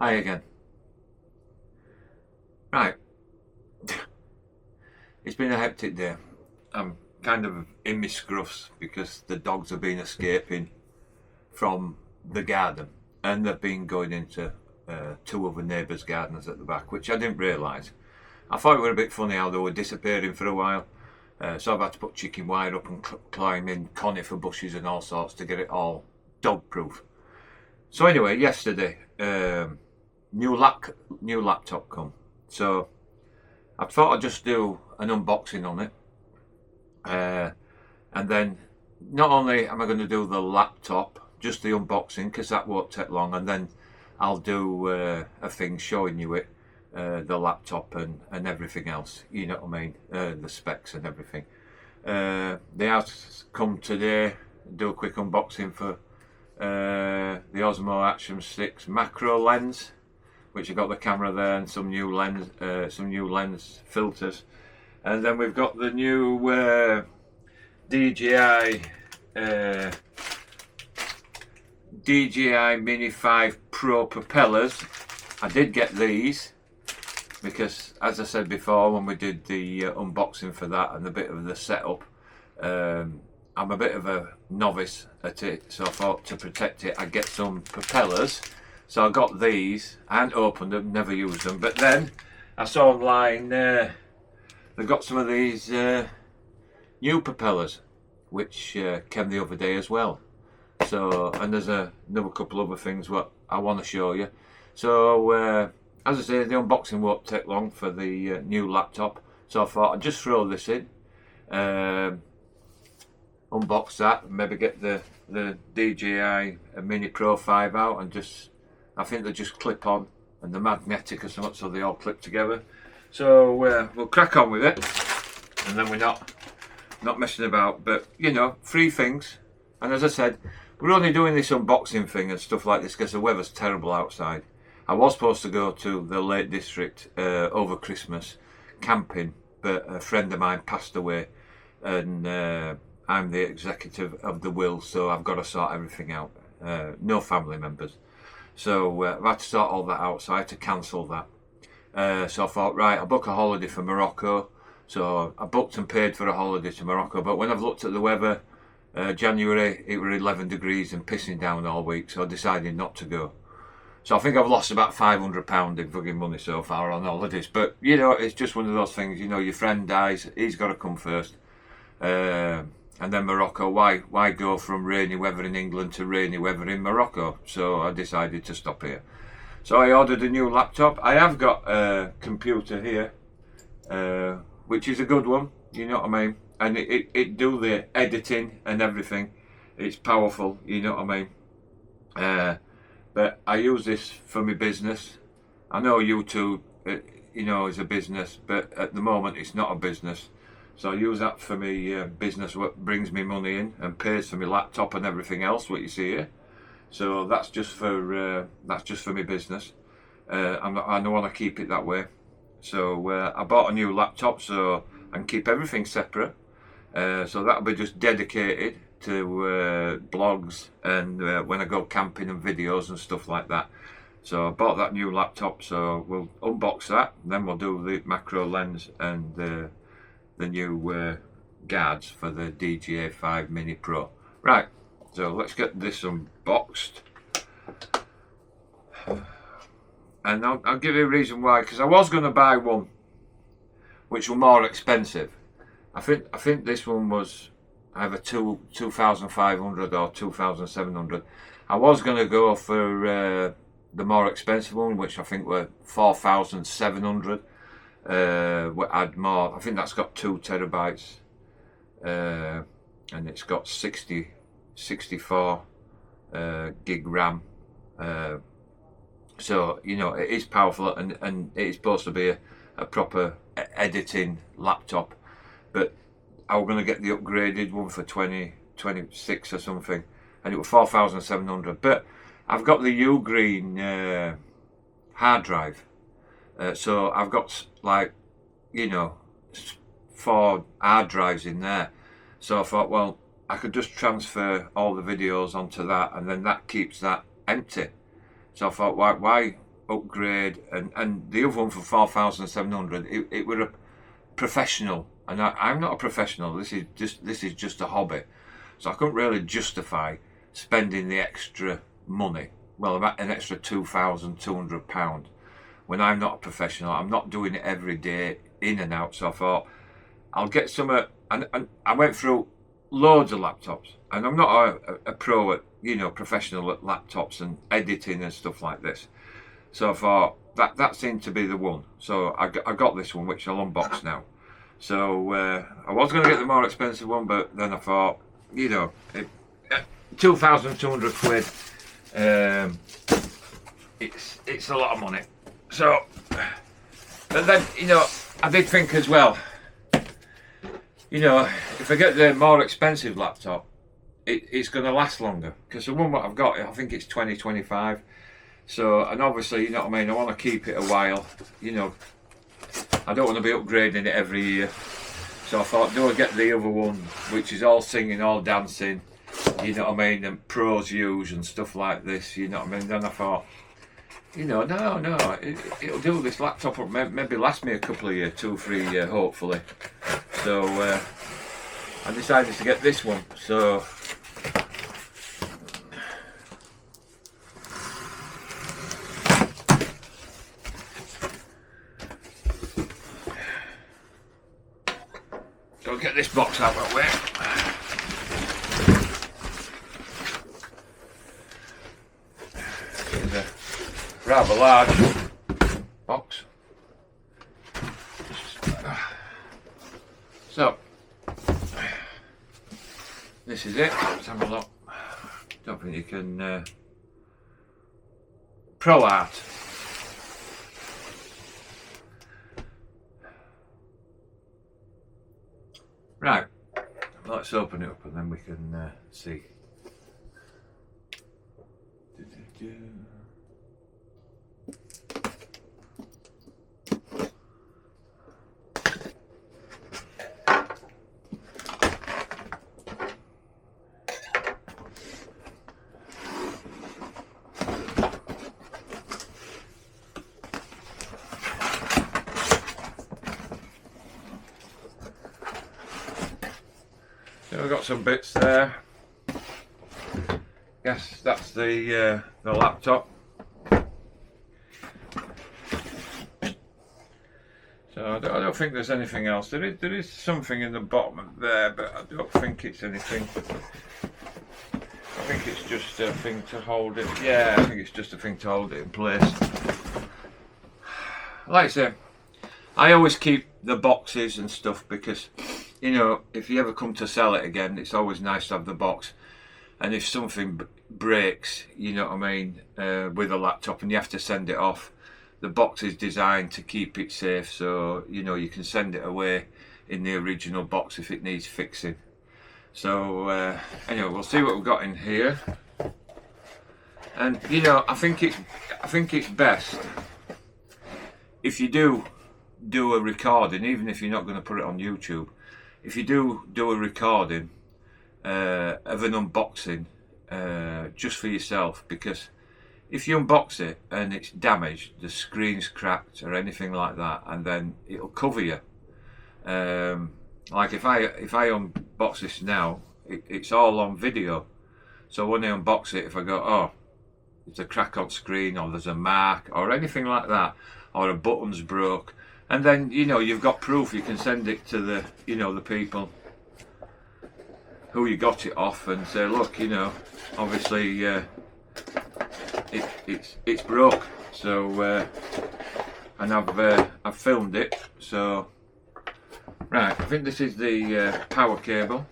Hi again. Right, it's been a hectic day. I'm kind of in my scruffs because the dogs have been escaping from the garden and they've been going into two other neighbours' gardens at the back, which I didn't realise. I thought it was a bit funny how they were disappearing for a while, so I've had to put chicken wire up and climb in conifer bushes and all sorts to get it all dog proof. So anyway, yesterday, new laptop come. So I thought I'd just do an unboxing on it, and then not only am I going to do the laptop, just the unboxing because that won't take long, and then I'll do a thing showing you it, the laptop and everything else. You know what I mean? The specs and everything. They have come today. Do a quick unboxing for the Osmo Action 6 macro lens, which have got the camera there and some new lens filters, and then we've got the new DJI Mini 5 Pro propellers. I did get these because, as I said before, when we did the unboxing for that and a bit of the setup, I'm a bit of a novice at it, so I thought to protect it I'd get some propellers. So I got these. I hadn't opened them, never used them, but then I saw online they've got some of these new propellers which came the other day as well. So, and there's another couple other things what I want to show you. So as I say, the unboxing won't take long for the new laptop, so I thought I'd just throw this in, unbox that, maybe get the DJI Mini Pro 5 out, and just, I think they just clip on and they're magnetic or something, so they all clip together. So we'll crack on with it, and then we're not messing about. But you know, free things. And as I said, we're only doing this unboxing thing and stuff like this because the weather's terrible outside. I was supposed to go to the Lake District over Christmas camping, but a friend of mine passed away, and I'm the executive of the will, so I've got to sort everything out. No family members. So I've had to sort all that out, so I had to cancel that. So I thought, right, I'll book a holiday for Morocco. So I booked and paid for a holiday to Morocco, but when I've looked at the weather, January, it was 11 degrees and pissing down all week, so I decided not to go. So I think I've lost about £500 in fucking money so far on holidays. But, you know, it's just one of those things, you know, your friend dies, he's got to come first. And then Morocco, why go from rainy weather in England to rainy weather in Morocco? So I decided to stop here. So I ordered a new laptop. I have got a computer here, which is a good one, you know what I mean? And it do the editing and everything. It's powerful, you know what I mean? But I use this for my business. I know YouTube, you know, is a business, but at the moment it's not a business. So I use that for my business, what brings me money in and pays for my laptop and everything else, what you see here. So that's just for my business. I don't want to keep it that way. So I bought a new laptop so I can keep everything separate. So that'll be just dedicated to blogs and when I go camping and videos and stuff like that. So I bought that new laptop, so we'll unbox that, and then we'll do the macro lens and the new guards for the DJI 5 Mini Pro. Right, so let's get this unboxed. And I'll give you a reason why, because I was going to buy one which were more expensive. I think this one was either 2,500 or 2,700. I was going to go for the more expensive one, which I think were 4,700. Add more. I think that's got 2 terabytes, and it's got 64 gig RAM. So you know it is powerful, and it is supposed to be a proper editing laptop. But I was going to get the upgraded one for 26 or something, and it was 4,700. But I've got the Ugreen hard drive, so I've got, like, you know, 4 hard drives in there. So I thought, well, I could just transfer all the videos onto that, and then that keeps that empty. So I thought, why upgrade, and the other one for 4,700. It were a professional, and I'm not a professional. This is just a hobby, so I couldn't really justify spending the extra money. Well, about an extra £2,200 when I'm not a professional. I'm not doing it every day in and out. So I thought I'll get some. And I went through loads of laptops, and I'm not a pro at, you know, professional at laptops and editing and stuff like this. So I thought that seemed to be the one. So I got this one, which I'll unbox now. So I was going to get the more expensive one, but then I thought, you know, 2,200 quid. It's a lot of money. So, but then, you know, I did think as well, you know, if I get the more expensive laptop, it's going to last longer, because the one that I've got, I think it's 2025. So, and obviously, you know what I mean, I want to keep it a while. You know, I don't want to be upgrading it every year. So I thought, do I get the other one, which is all singing, all dancing, you know what I mean, and pros use and stuff like this, you know what I mean. Then I thought, you know, no, it'll do. This laptop will maybe last me a couple of years, 2 or 3 years, hopefully. So I decided to get this one. So I'll get this box out of the way. It's a rather large box. So this is it. Let's have a look. Don't think you can. Pro Art. Right, let's open it up and then we can see. So we've got some bits there. Yes, that's the laptop. So I don't think there's anything else. There is something in the bottom of there, but I don't think it's anything. I think it's just a thing to hold it. Yeah, I think it's just a thing to hold it in place. Like I say, I always keep the boxes and stuff because, you know, if you ever come to sell it again, it's always nice to have the box. And if something breaks, you know what I mean, with a laptop and you have to send it off, the box is designed to keep it safe, so, you know, you can send it away in the original box if it needs fixing. So anyway, we'll see what we've got in here. And, you know, I think it's best if you do a recording, even if you're not going to put it on YouTube. If you do a recording of an unboxing just for yourself, because if you unbox it and it's damaged, the screen's cracked or anything like that, and then it'll cover you. Like if I unbox this now, it's all on video. So when I unbox it, if I go, oh, it's a crack on screen, or there's a mark, or anything like that, or a button's broke, and then, you know, you've got proof. You can send it to the, you know, the people who you got it off and say, look, you know, obviously it's broke. So and I've filmed it. So right, I think this is the power cable.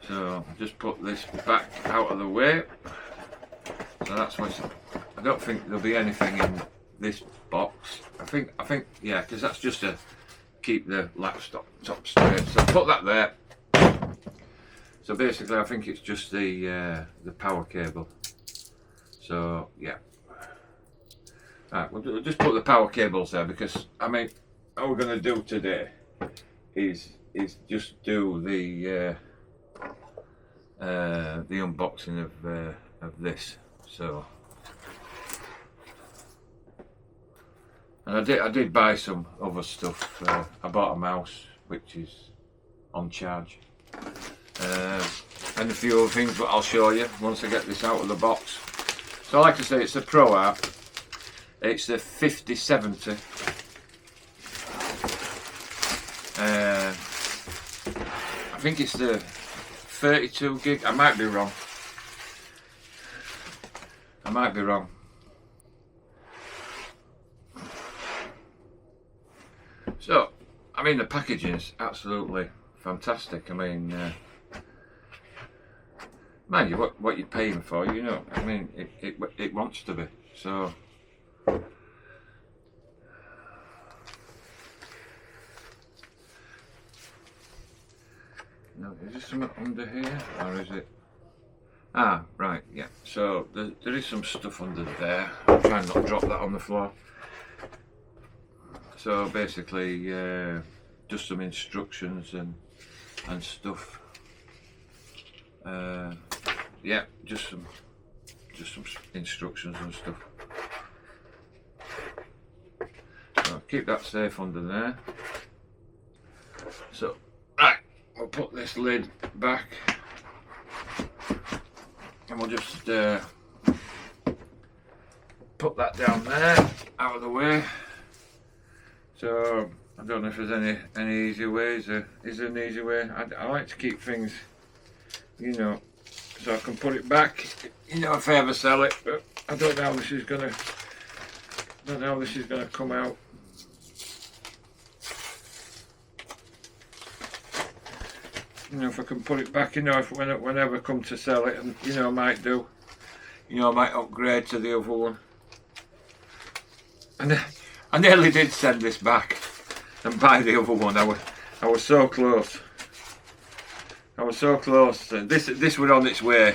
So just put this back out of the way. So that's what's. I don't think there'll be anything in this box. I think yeah, because that's just to keep the laptop top straight. So put that there. So basically, I think it's just the power cable. So yeah. Right, we'll just put the power cables there, because I mean, all we're going to do today is just do the unboxing of this. So, and I did buy some other stuff. I bought a mouse which is on charge, and a few other things, but I'll show you once I get this out of the box. So like I say, it's a Pro Art. It's the 5070. I think it's the 32 gig. I might be wrong. I might be wrong. So, I mean, the packaging is absolutely fantastic. I mean, mind you, what you're paying for, you know. I mean, it wants to be. So, no, is there something under here, or is it? Ah, right, yeah. So there is some stuff under there. I'll try and not drop that on the floor. So basically, just some instructions and stuff. Yeah, just some instructions and stuff. So keep that safe under there. So right, we'll put this lid back, and we'll just put that down there, out of the way. So I don't know if there's any easy ways. Is there an easy way? I like to keep things, you know, so I can put it back, you know, if I ever sell it. But I don't know how this is gonna. Come out. You know, if I can put it back, you know, if whenever I come to sell it, and you know, I might do. You know, I might upgrade to the other one. And I nearly did send this back and buy the other one. I was so close. I was so close. This was on its way,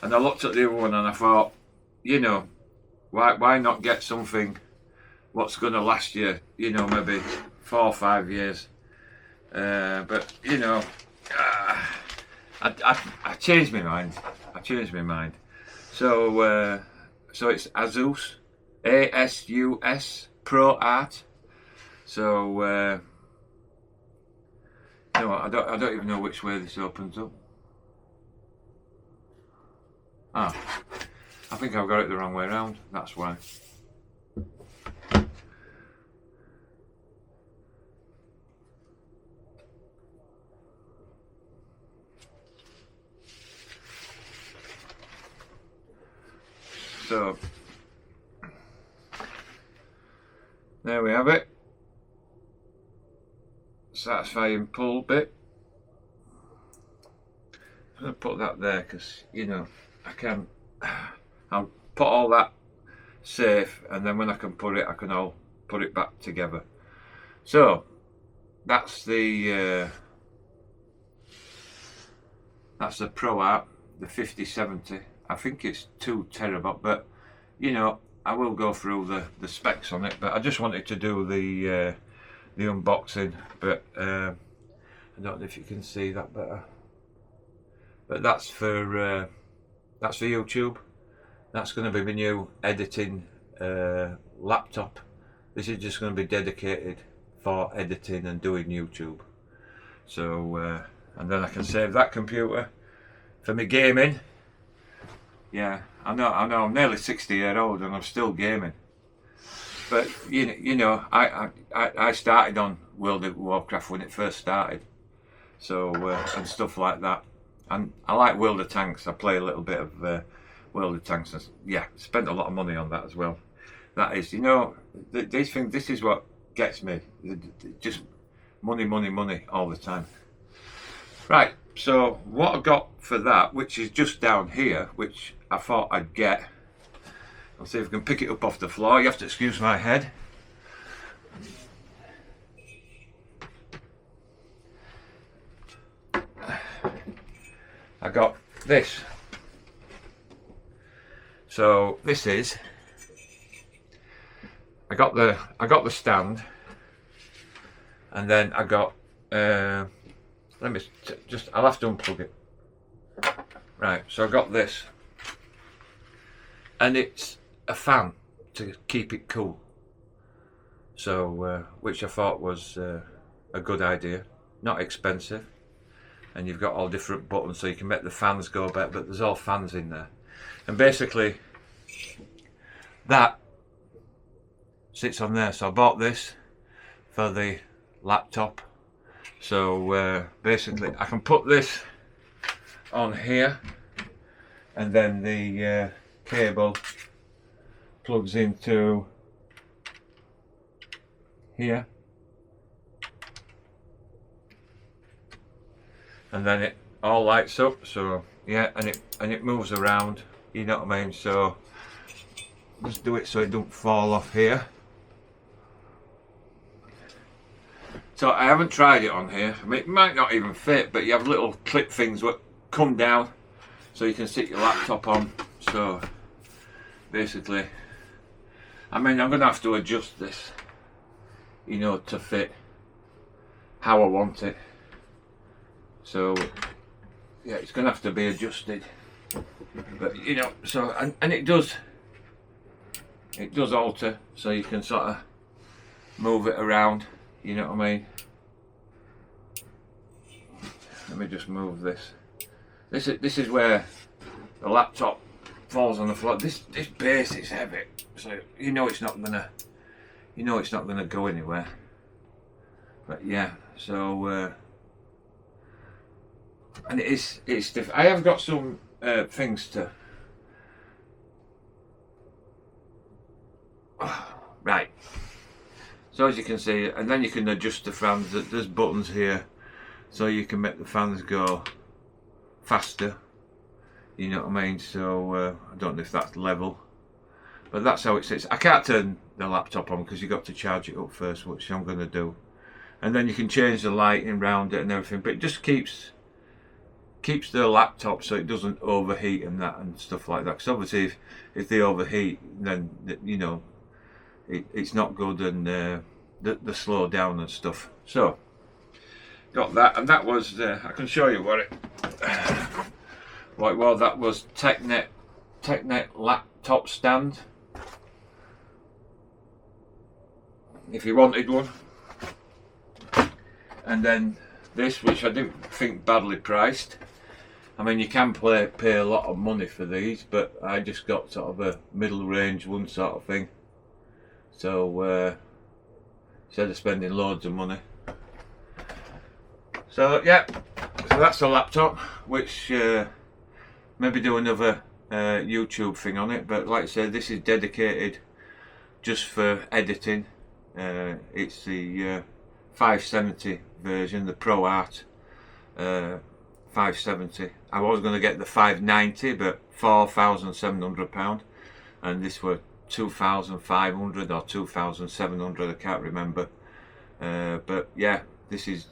and I looked at the other one and I thought, you know, why not get something what's going to last you, you know, maybe 4 or 5 years. But you know, I changed my mind. So so it's Asus, ASUS Pro Art. So no, I don't even know which way this opens up. Ah, I think I've got it the wrong way around. That's why. So there we have it. Satisfying pull bit. I'm going to put that there because, you know, I'll put all that safe, and then when I can put it, I can all put it back together. So that's the Pro Art, the 5070. I think it's 2 terabyte, but you know, I will go through the specs on it. But I just wanted to do the unboxing. But I don't know if you can see that better. But that's for YouTube. That's going to be my new editing laptop. This is just going to be dedicated for editing and doing YouTube. So and then I can save that computer for my gaming. Yeah, I know, I'm nearly 60-year-old and I'm still gaming. But you know, I started on World of Warcraft when it first started, so and stuff like that. And I like World of Tanks. I play a little bit of World of Tanks. And, yeah, spent a lot of money on that as well. That is, you know, these things. This is what gets me. Just money all the time. Right. So what I got for that, which is just down here, which I thought I'd get. I'll see if I can pick it up off the floor. You have to excuse my head. I got this. So this is. I got the stand, and then I got. Let me just. I'll have to unplug it. Right. So I got this. and it's a fan to keep it cool. So which I thought was a good idea, not expensive, and you've got all different buttons so you can make the fans go better, but there's all fans in there. And basically that sits on there. So I bought this for the laptop. So basically I can put this on here, and then the cable plugs into here, and then it all lights up. So yeah, and it moves around, you know what I mean. So just do it so it don't fall off here. So I haven't tried it on here. I mean, it might not even fit, but you have little clip things that come down so you can sit your laptop on. So basically, I mean, I'm gonna have to adjust this, you know, to fit how I want it. So yeah, it's gonna have to be adjusted, but you know, so and it does alter, so you can sort of move it around, you know what I mean. Let me just move this. This is where the laptop falls on the floor. This base is heavy, so you know it's not gonna go anywhere. But yeah, so and it's different. I have got some things to right. So as you can see, and then you can adjust the fans. There's buttons here, so you can make the fans go faster. You know what I mean? So I don't know if that's level, but that's how it sits. I can't turn the laptop on because you've got to charge it up first, which I'm going to do. And then you can change the lighting around it and everything, but it just keeps the laptop so it doesn't overheat and that and stuff like that. Because obviously if they overheat, then you know it's not good, and they slow down and stuff. So got that, and that was I can show you what it well, that was TechNet laptop stand, if you wanted one. And then this, which I didn't think badly priced. I mean, you can pay a lot of money for these, but I just got sort of a middle range one sort of thing. So instead of spending loads of money. So yeah, so that's the laptop, which maybe do another YouTube thing on it. But like I said, this is dedicated just for editing. It's the 570 version, the Pro Art 570. I was going to get the 590, but £4,700, and this were 2,500 or 2,700. I can't remember. But yeah, this is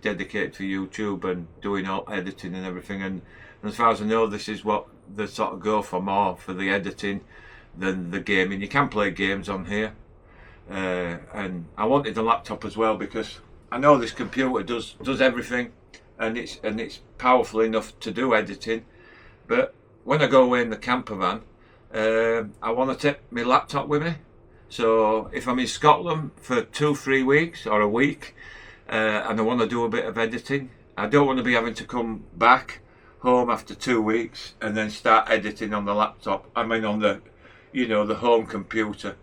dedicated to YouTube and doing all editing and everything. And as far as I know, this is what they sort of go for, more for the editing than the gaming. You can play games on here. And I wanted the laptop as well because I know this computer does everything, and it's powerful enough to do editing. But when I go away in the camper van, I want to take my laptop with me. So if I'm in Scotland for 2-3 weeks or a week, and I want to do a bit of editing, I don't want to be having to come back home after 2 weeks and then start editing on the laptop. I mean on the, you know, the home computer.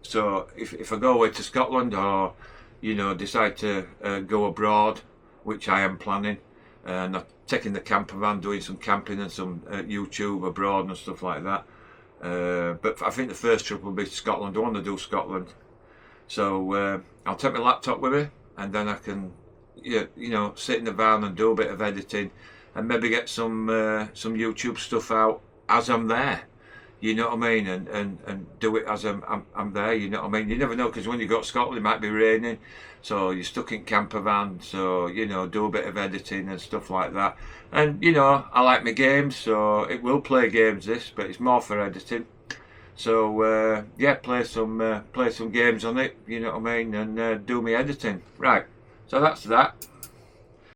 So if I go away to Scotland, or you know, decide to go abroad, which I am planning, and I'm taking the camper van, doing some camping and some YouTube abroad and stuff like that. But I think the first trip will be to Scotland. I want to do Scotland, so I'll take my laptop with me, and then I can, you know, sit in the van and do a bit of editing, and maybe get some YouTube stuff out as I'm there. You know what I mean, and do it as I'm there. You know what I mean. You never know, because when you go to Scotland, it might be raining, so you're stuck in camper van. So you know, do a bit of editing and stuff like that. And you know, I like my games, so it will play games this, but it's more for editing. So yeah, play some games on it. You know what I mean, and do my editing. Right. So that's that.